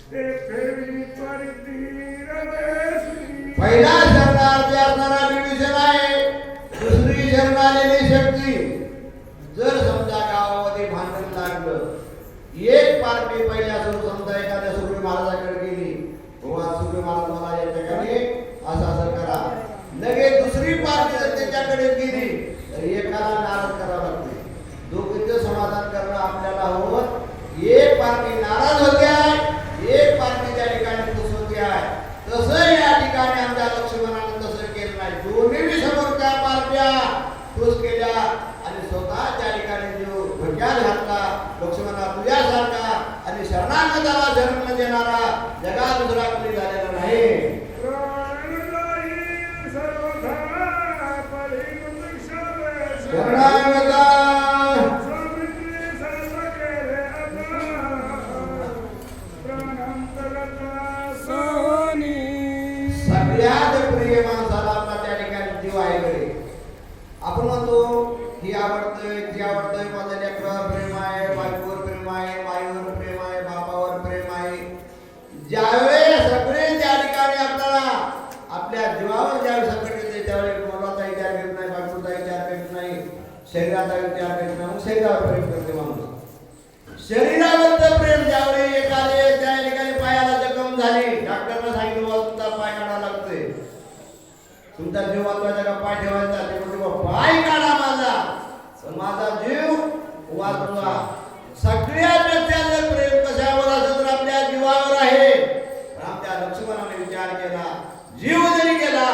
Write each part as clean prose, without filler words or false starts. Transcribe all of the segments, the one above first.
पहिला शरणार्थी असणारा विभीषण आहे, दुसरी शरणालेली शक्ती. जर समजा गावामध्ये भांडण लागलं, एक पार्टी पहिल्या समजा एखाद्या सुखी महाराजाकडे गेली, सुखी महाराज मला या ठिकाणी असं असं करा, लगेच दुसरी पार्टी जर त्याच्याकडे गेली तर एकाला नाराज करावं लागते. दोघींचं समाधान करणं आपल्याला हवं. एक पार्टी नाराज होते आहे, एक पार्टी त्या ठिकाणी खुश होते आहे. तसं या ठिकाणी आमच्या लक्ष्मणाने तसं केलं नाही. दोन्ही समोरच्या पार्ट्या खुश केल्या आणि स्वतः त्या ठिकाणी जीव धोक्यात घातला. लक्ष्मणा तुझ्यासारखा आणि शरणागताला जन्म देणारा जगात दुसरा कोणी झालेला नाही. शरणागता सगळ्यात प्रिय माणसाला आपला त्या ठिकाणी जीव आहे कडे. आपण म्हणतो ही आवडतंय ती आवडतंय, माझ्या लेकरावर प्रेम आहे, बायकोवर प्रेम आहे, माईवर प्रेम आहे, बापावर प्रेम आहे. ज्यावेळेस सगळे त्या ठिकाणी आपल्याला आपल्या जीवावर ज्यावेळेस संकट येते त्यावेळेस मुलाचा विचार घेत नाही, बायकोचा विचार करत नाही, शरीराचा विचार करत नाही, शरीरावर प्रेम करते माणूस. शरीरावरचं प्रेम ज्यावेळी एखादे त्या ठिकाणी पायाला जखम झाली, डॉक्टरला सांगितलं तुमचा पाय काढा लागतोय, तुमचा जीव वाचवायचा का पाय ठेवायचा, ते म्हणतो पाय काढा माझा, पण माझा जीव वाचवा. सगळ्यात जर प्रेम कशावर असं तर आपल्या जीवावर आहे. पण आमच्या लक्ष्मणाने विचार केला, जीव जरी गेला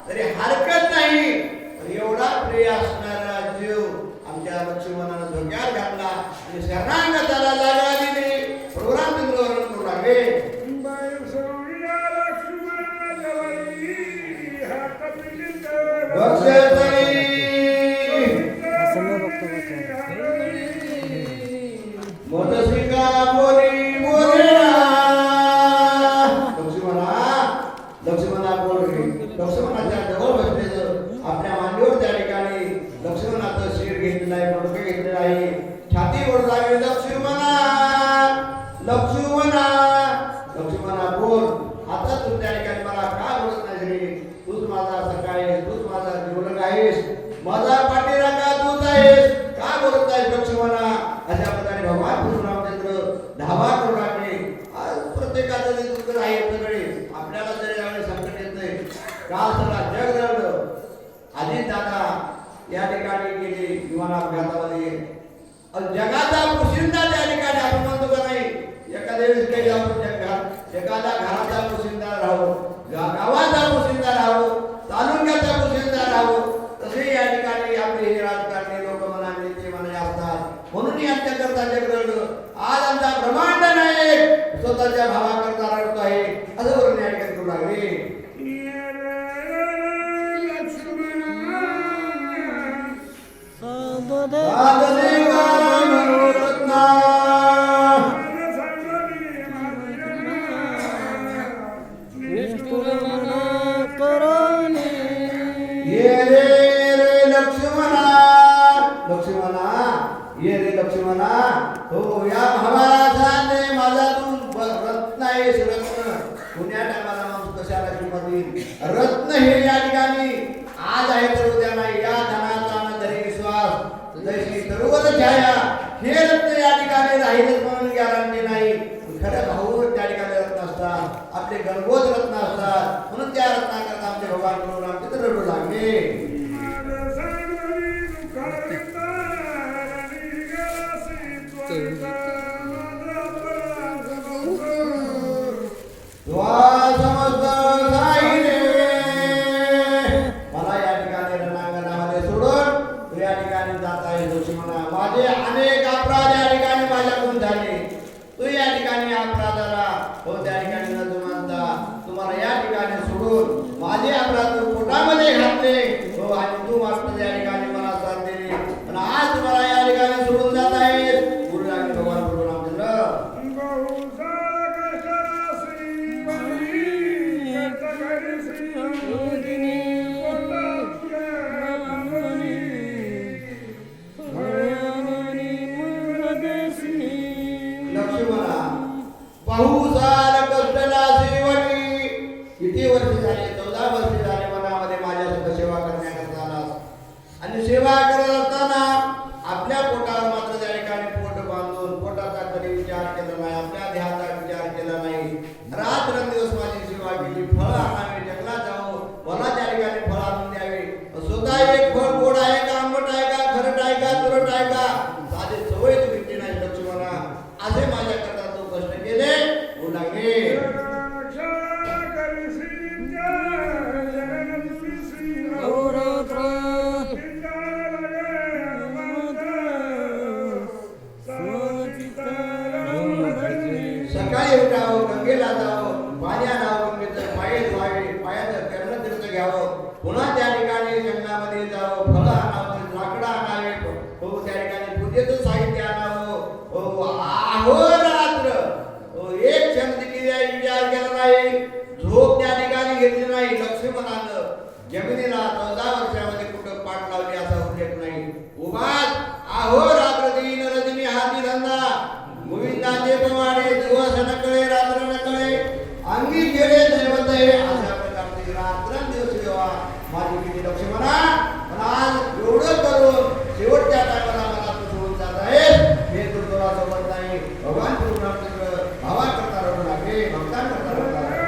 तरी हरकत नाही, पण एवढा प्रिय असणारा जीव आमच्या लक्ष्मणानं धोक्यात घातला आणि शरणागताला जागा दिली. प्रोग्राम चंद्रवरण करू लागले. मोदसिका बोली बोलेना लक्ष्मणा बोलली. लक्ष्मणाच्या जवळ बसले आपल्या मांडीवर त्या ठिकाणी लक्ष्मणाचं शिर घेतलेलं आहे, डोके घेतलेलं आहे, छातीवर लागले. लक्ष्मणा लक्ष्मणा लक्ष्मणा बोल, आता तू त्या ठिकाणी मला का बोलत नाही रे? तूच माझा सकाळी, तूच माझा जीवलग आहेस, माझा पाठीराखा तूच आहेस, का बोलत आहेस लक्ष्मणा? अशा प्रकारे भगवान परशुरामचंद्र धावा करू लागले. प्रत्येकाचं जे दुःख आहे सगळे आपल्याला जरी यावेळी संकट येतंय, काल सगळा जग रडलं. अजित दादा या ठिकाणी गेले विमान अपघातामध्ये. जगाचा पोशिंदा त्या ठिकाणी आपण म्हणतो का नाही, एखाद्या वेळेस काही आपण एखादा घराचा पोशिंदा राहू, गावाचा पोशिंदा राहू, तालुक्याचा पोशिंदा राहू, तसे या ठिकाणी आपले राजकारणी लोक म्हणा नेते म्हणा असतात. म्हणून यांच्या करता जग रडलं. आज आमचा ब्रह्मांड नाही स्वतःच्या भावाकरता रडतो आहे, असं करून या ठिकाणी करू लागले. ये रे लक्ष्मणा, हो या महाराजाने माझा तू रत्न आहेस, रत्न. पुण्या टायमाला माणूस कशाला किंमत देईल? रत्न हे या ठिकाणी आज आहे तर उद्या नाही. या धनाचा न धरी विश्वास जैसी तरुवर छाया, हे रत्न या ठिकाणी राहीलच म्हणून गॅरंटी नाही. खरं भाऊ त्या ठिकाणी रत्न असतात, आपले गणगोत रत्न असतात. म्हणून त्या रत्नाकरता आमचे भगवान परशुराम तिथे रडू लागले. मला या ठिकाणी रणांगणामध्ये सोडून तू या ठिकाणी जात आहे लक्ष्मणा. माझे अनेक अपराध या ठिकाणी माझ्याकडून झाले. तू या ठिकाणी अपराधाला हो त्या ठिकाणी न जुमानता तुम्हाला या ठिकाणी सोडून माझे अपराध पोटामध्ये घातले हो, आणि तू मात्र या ठिकाणी मला साथ दिली. पण आज तुम्हाला या ठिकाणी सोडून जात आहे. गुरु लागले भगवान परशुरामचंद्र. लक्ष्मणा पाऊस आला गंगादेव जावं, गंगेला जावं, पाणी आणावं, गंगेचं पाय धुवावे, पायाचं चरणतीर्थ घ्यावं, पुन्हा त्या ठिकाणी जंगलामध्ये जावं, फळं आणावं, लाकडं आणावे, हो त्या ठिकाणी पूजेचं साहित्य आणावं, हो अहोरात्र एक क्षण देखील विचार केला नाही, झोप त्या ठिकाणी घेतली नाही. लक्ष्मणानं जमिनीला 14 वर्षामध्ये कुठं पाठ लावली असा उल्लेख नाही. उभाच अहोरात्र दिन रजनी हाती धंदा, गोविंदाचे प्रमाणे दिवस न कळे रात्र न कळे, अंगी गेले दैवत आहे. अशा प्रकारचे रात्रंदिवस सेवा माझी किती लक्ष्मणा. पण आज एवढं करून शेवटच्या टायमाला मला तू सोडून जात आहेस, हे तू तुला सोबत नाही. भगवान कृष्ण भावा करता रडू लागे, भक्तां करता रडू लागे.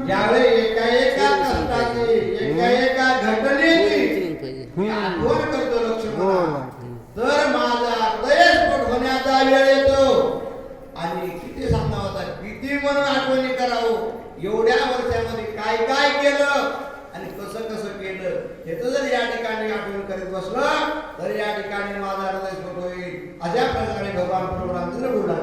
ज्यावेळी एका कष्टाची एका घटनेची आठवण करतो लक्ष्मण, तर माझा हृदयस्फोट होण्याचा वेळ येतो. आणि किती सांगता होता, किती म्हणून आठवणी करावं, एवढ्या वर्षामध्ये काय काय केलं आणि कसं कसं केलं हे तर जर या ठिकाणी आठवण करीत बसलं तर या ठिकाणी माझा हृदयस्फोट होईल. अशा प्रकारे भगवान प्रभू रामचंद्र बोलला.